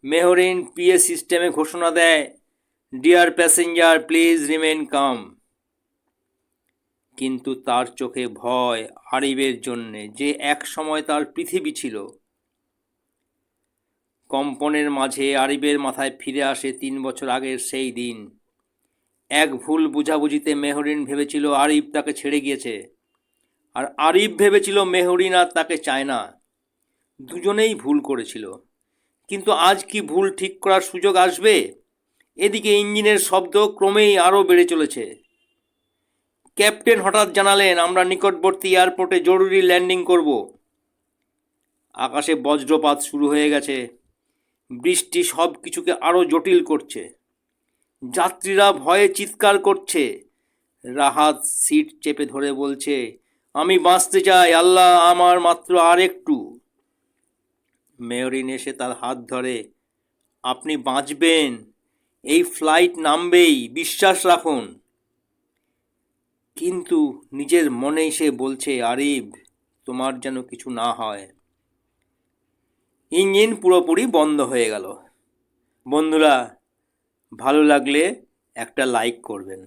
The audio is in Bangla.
মেহরিন পিএ সিস্টেমে ঘোষণা দেয়, ডিয়ার প্যাসেঞ্জার প্লিজ রিমেন কাম। কিন্তু তার চোখে ভয় আরিবের জন্যে, যে এক সময় তার পৃথিবী ছিল। কম্পনের মাঝে আরিবের মাথায় ফিরে আসে 3 বছর আগের সেই দিন। এক ভুল বুঝাবুঝিতে মেহরিন ভেবেছিল আরিব তাকে ছেড়ে গিয়েছে, আর আরিব ভেবেছিল মেহরিন আর তাকে চায় না। দুজনেই ভুল করেছিল, কিন্তু আজ কি ভুল ঠিক করার সুযোগ আসবে? এদিকে ইঞ্জিনের শব্দ ক্রমেই আরও বেড়ে চলেছে। ক্যাপ্টেন হঠাৎ জানালেন, আমরা নিকটবর্তী এয়ারপোর্টে জরুরি ল্যান্ডিং করব। আকাশে বজ্রপাত শুরু হয়ে গেছে। বৃষ্টি সব কিছুকে আরও জটিল করছে। যাত্রীরা ভয়ে চিৎকার করছে। রাহাত সিট চেপে ধরে বলছে, আমি বাঁচতে চাই আল্লাহ, আমার মাত্র আর একটু। মেয়রিন এসে তার হাত ধরে, আপনি বাঁচবেন, এই ফ্লাইট নামবেই, বিশ্বাস রাখুন। কিন্তু নিজের মনেই সে বলছে, আরিব, তোমার যেন কিছু না হয়। ইঞ্জিন পুরোপুরি বন্ধ হয়ে গেল। বন্ধুরা, ভালো লাগলে একটা লাইক করবেন।